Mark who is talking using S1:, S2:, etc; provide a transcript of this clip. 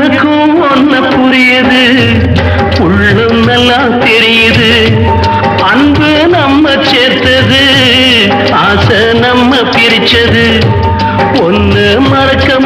S1: எனக்கும் ஒன்ன புரியுது, உள்ளம் நல்லா தெரியுது. அன்பு நம்ம சேர்த்தது, ஆசை நம்ம பிரிச்சது. ஒன்னு மறக்க